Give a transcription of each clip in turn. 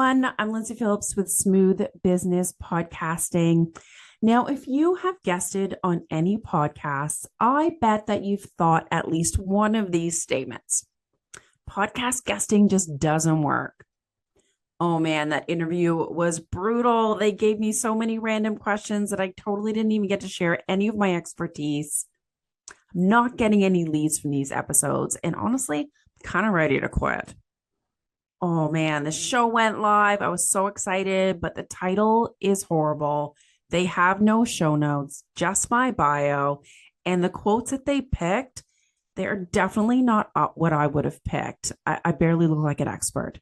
everyone. I'm Lyndsay Phillips with Smooth Business Podcasting. Now, if you have guested on any podcasts, I bet that you've thought at least one of these statements. Podcast guesting just doesn't work. Oh man, that interview was brutal. They gave me so many random questions that I totally didn't even get to share any of my expertise. I'm not getting any leads from these episodes, and honestly, kind of ready to quit. Oh man, the show went live. I was so excited, but the title is horrible. They have no show notes, just my bio. And the quotes that they picked, they are definitely not what I would have picked. I barely look like an expert.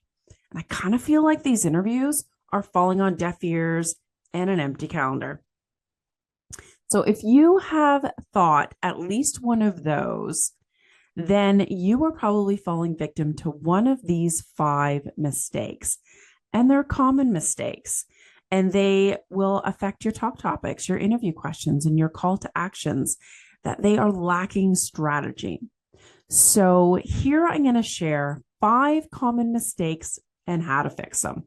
And I kind of feel like these interviews are falling on deaf ears and an empty calendar. So if you have thought at least one of those, then you are probably falling victim to one of these 5 mistakes. And they're common mistakes. And they will affect your talk topics, your interview questions, and your call to actions, that they are lacking strategy. So here I'm going to share 5 common mistakes and how to fix them.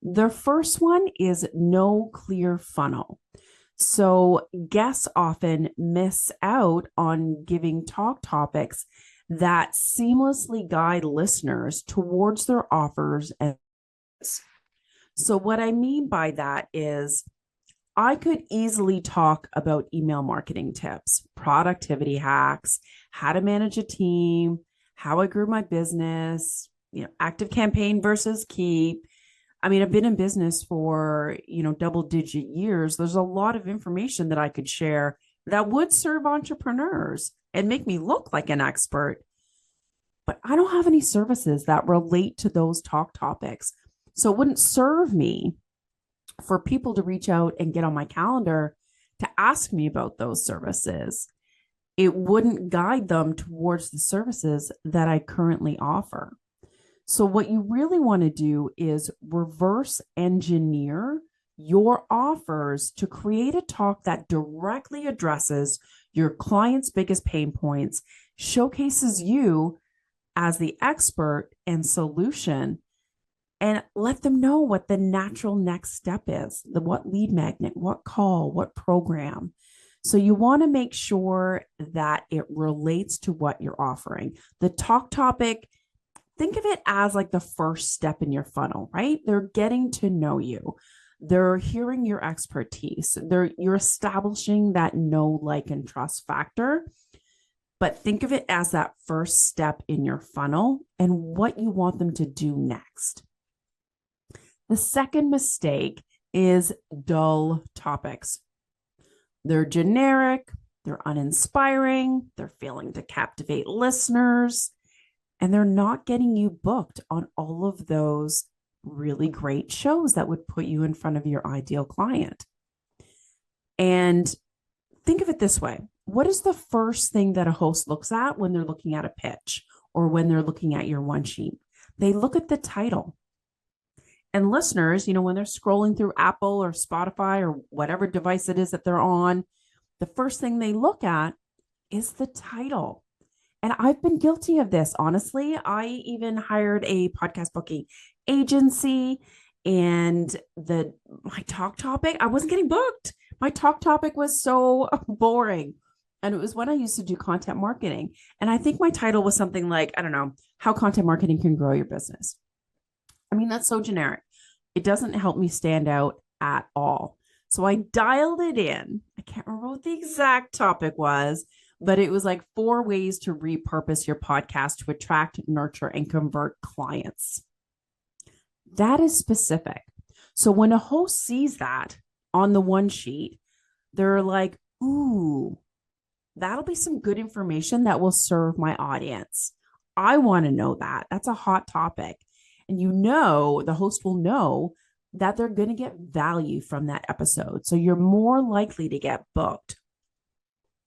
The first one is no clear funnel. So guests often miss out on giving talk topics that seamlessly guide listeners towards their offers. And so what I mean by that is I could easily talk about email marketing tips, productivity hacks, how to manage a team, how I grew my business, active campaign versus keep. I mean, I've been in business for, double-digit years. There's a lot of information that I could share that would serve entrepreneurs and make me look like an expert. But I don't have any services that relate to those talk topics. So it wouldn't serve me for people to reach out and get on my calendar to ask me about those services. It wouldn't guide them towards the services that I currently offer. So what you really want to do is reverse engineer your offers to create a talk that directly addresses your client's biggest pain points, showcases you as the expert and solution, and let them know what the natural next step is, what lead magnet, what call, what program. So you want to make sure that it relates to what you're offering. The talk topic, think of it as like the first step in your funnel, right? They're getting to know you. They're hearing your expertise. You're establishing that know, like, and trust factor. But think of it as that first step in your funnel and what you want them to do next. The second mistake is dull topics. They're generic, they're uninspiring, they're failing to captivate listeners, and they're not getting you booked on all of those really great shows that would put you in front of your ideal client. And think of it this way. What is the first thing that a host looks at when they're looking at a pitch or when they're looking at your one sheet? They look at the title. And listeners, when they're scrolling through Apple or Spotify or whatever device it is that they're on, the first thing they look at is the title. And I've been guilty of this, honestly. I even hired a podcast booking agency, and my talk topic, I wasn't getting booked. My talk topic was so boring. And it was when I used to do content marketing. And I think my title was something like, I don't know, how content marketing can grow your business. I mean, that's so generic. It doesn't help me stand out at all. So I dialed it in. I can't remember what the exact topic was, but it was like 4 ways to repurpose your podcast to attract, nurture, and convert clients. That is specific. So when a host sees that on the one sheet, they're like, ooh, that'll be some good information that will serve my audience. I want to know that. That's a hot topic. And the host will know that they're going to get value from that episode. So you're more likely to get booked.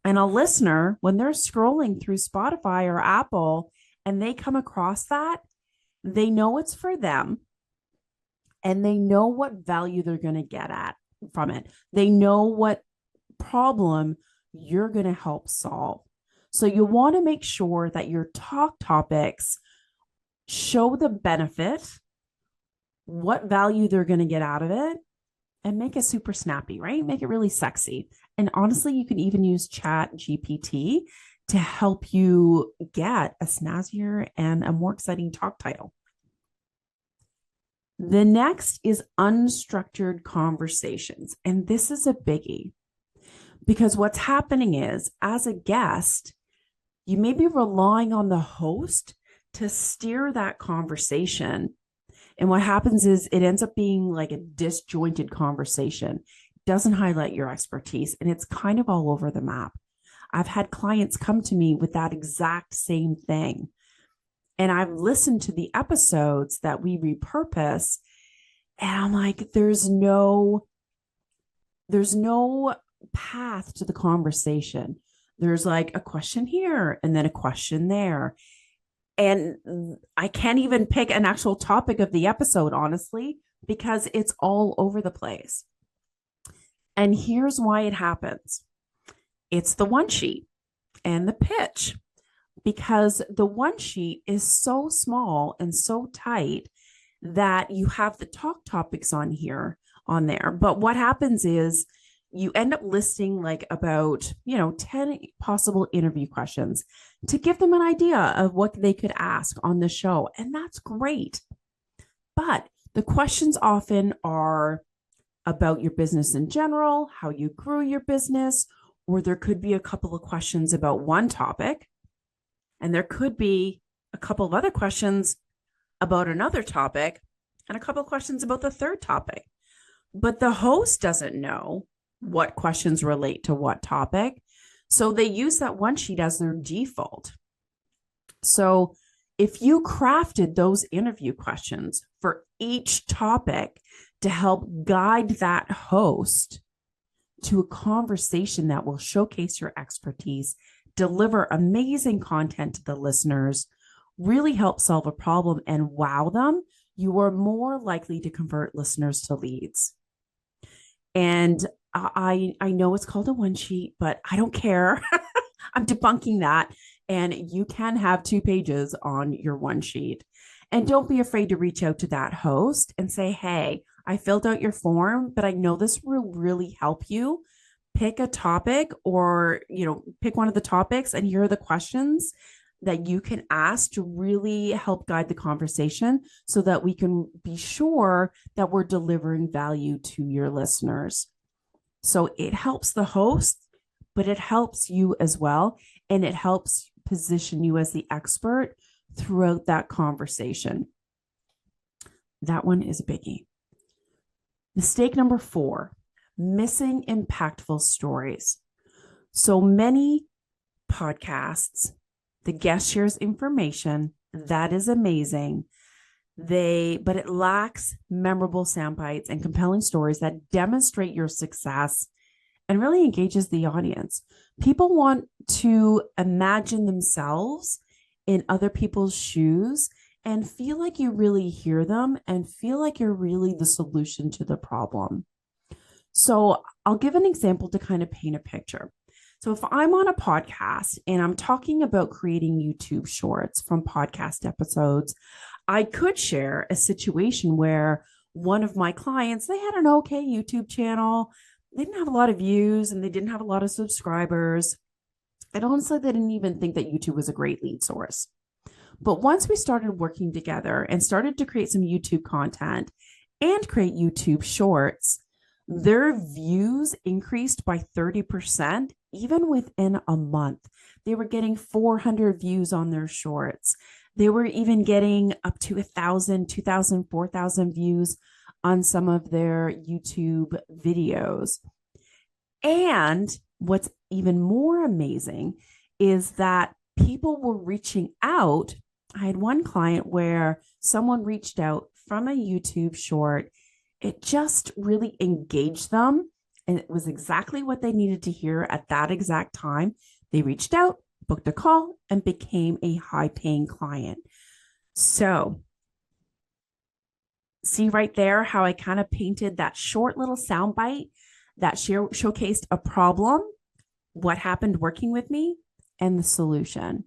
And a listener, when they're scrolling through Spotify or Apple and they come across that, they know it's for them and they know what value they're going to get from it. They know what problem you're going to help solve. So you want to make sure that your talk topics show the benefit what value they're going to get out of it, and make it super snappy, right? Make it really sexy. And honestly, you can even use Chat GPT to help you get a snazzier and a more exciting talk title. The next is unstructured conversations. And this is a biggie because what's happening is, as a guest, you may be relying on the host to steer that conversation. And what happens is it ends up being like a disjointed conversation. It doesn't highlight your expertise, and it's kind of all over the map. I've had clients come to me with that exact same thing. And I've listened to the episodes that we repurpose, and I'm like, there's no path to the conversation. There's like a question here and then a question there. And I can't even pick an actual topic of the episode, honestly, because it's all over the place. And here's why it happens. It's the one sheet and the pitch, because the one sheet is so small and so tight that you have the talk topics on there. But what happens is you end up listing like about, 10 possible interview questions to give them an idea of what they could ask on the show. And that's great. But the questions often are about your business in general, how you grew your business, or there could be a couple of questions about one topic. And there could be a couple of other questions about another topic and a couple of questions about the third topic. But the host doesn't know what questions relate to what topic. So they use that one sheet as their default. So if you crafted those interview questions for each topic to help guide that host to a conversation that will showcase your expertise, deliver amazing content to the listeners, really help solve a problem and wow them, you are more likely to convert listeners to leads. And I know it's called a one sheet, but I don't care. I'm debunking that. And you can have 2 pages on your one sheet. And don't be afraid to reach out to that host and say, hey, I filled out your form, but I know this will really help you. Pick a topic or, pick one of the topics, and here are the questions that you can ask to really help guide the conversation so that we can be sure that we're delivering value to your listeners. So it helps the host, but it helps you as well. And it helps position you as the expert throughout that conversation. That one is a biggie. Mistake number 4, missing impactful stories. So many podcasts, the guest shares information, that is amazing. But it lacks memorable sound bites and compelling stories that demonstrate your success and really engages the audience. People want to imagine themselves in other people's shoes and feel like you really hear them and feel like you're really the solution to the problem. So I'll give an example to kind of paint a picture. So if I'm on a podcast and I'm talking about creating YouTube shorts from podcast episodes, I could share a situation where one of my clients, they had an okay YouTube channel. They didn't have a lot of views and they didn't have a lot of subscribers. And honestly, they didn't even think that YouTube was a great lead source. But once we started working together and started to create some YouTube content and create YouTube shorts, their views increased by 30%, even within a month. They were getting 400 views on their shorts. They were even getting up to 1,000, 2,000, 4,000 views on some of their YouTube videos. And what's even more amazing is that people were reaching out. I had one client where someone reached out from a YouTube short. It just really engaged them, and it was exactly what they needed to hear at that exact time. They reached out, booked a call, and became a high-paying client. So see right there how I kind of painted that short little soundbite that showcased a problem, what happened working with me, and the solution.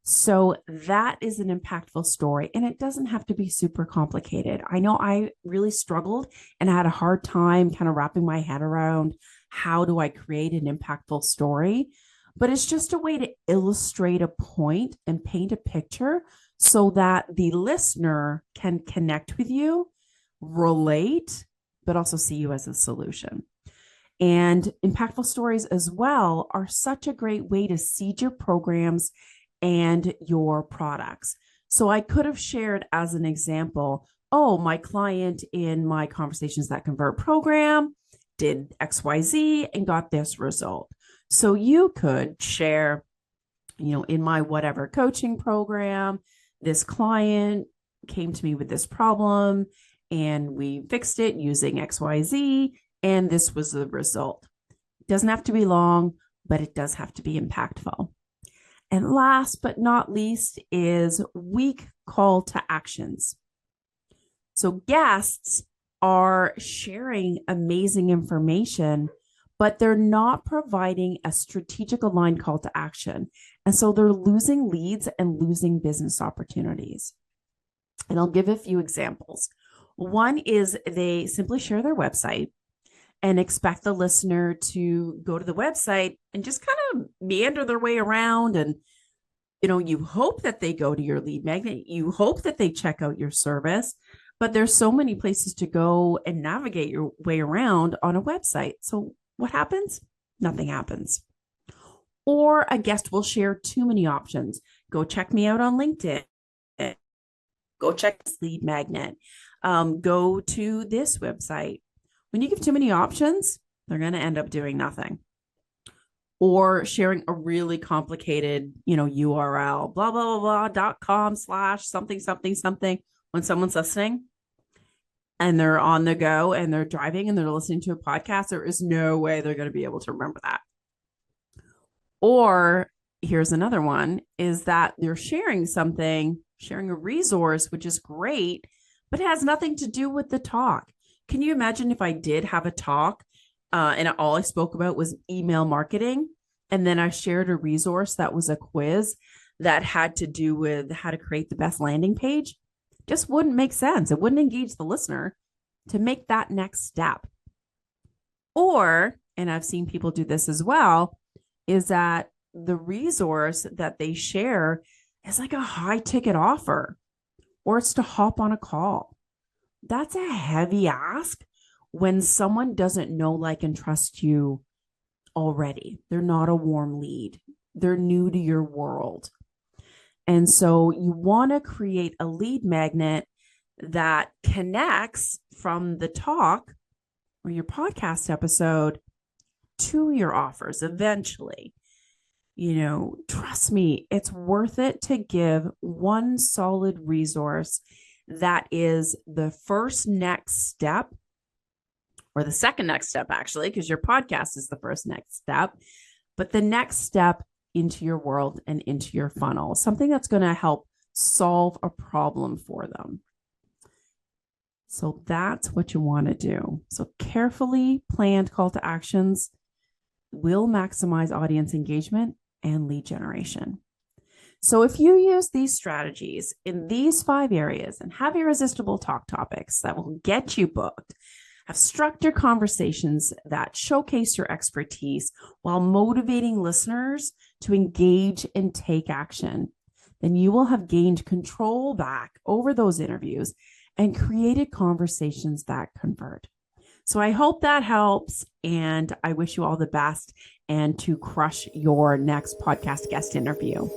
So that is an impactful story, and it doesn't have to be super complicated. I know I really struggled and I had a hard time kind of wrapping my head around how do I create an impactful story, but it's just a way to illustrate a point and paint a picture so that the listener can connect with you, relate, but also see you as a solution. And impactful stories as well are such a great way to seed your programs and your products. So I could have shared as an example, oh, my client in my Conversations That Convert program did XYZ and got this result. So you could share, in my whatever coaching program, this client came to me with this problem and we fixed it using XYZ, and this was the result. It doesn't have to be long, but it does have to be impactful. And last but not least is weak call to actions. So guests are sharing amazing information, but they're not providing a strategic aligned call to action. And so they're losing leads and losing business opportunities. And I'll give a few examples. One is they simply share their website and expect the listener to go to the website and just kind of meander their way around. And, you hope that they go to your lead magnet. You hope that they check out your service, but there's so many places to go and navigate your way around on a website. So what happens? Nothing happens. Or a guest will share too many options. Go check me out on LinkedIn. Go check this lead magnet. Go to this website. When you give too many options, they're going to end up doing nothing. Or sharing a really complicated, URL, blah, blah, blah, blah, .com/ something, something, something. When someone's listening and they're on the go and they're driving and they're listening to a podcast, there is no way they're going to be able to remember that. Or here's another one, is that they're sharing a resource, which is great, but it has nothing to do with the talk. Can you imagine if I did have a talk and all I spoke about was email marketing, and then I shared a resource that was a quiz that had to do with how to create the best landing page? Just wouldn't make sense. It wouldn't engage the listener to make that next step. Or, and I've seen people do this as well, is that the resource that they share is like a high ticket offer, or it's to hop on a call. That's a heavy ask when someone doesn't know, like, and trust you already. They're not a warm lead. They're new to your world. And so you want to create a lead magnet that connects from the talk or your podcast episode to your offers eventually. Trust me, it's worth it to give one solid resource that is the first next step, or the second next step, actually, because your podcast is the first next step, but the next step into your world and into your funnel, something that's going to help solve a problem for them. So that's what you want to do. So carefully planned call to actions will maximize audience engagement and lead generation. So if you use these strategies in these 5 areas and have irresistible talk topics that will get you booked, have structured conversations that showcase your expertise while motivating listeners to engage and take action, then you will have gained control back over those interviews and created conversations that convert. So I hope that helps, and I wish you all the best and to crush your next podcast guest interview.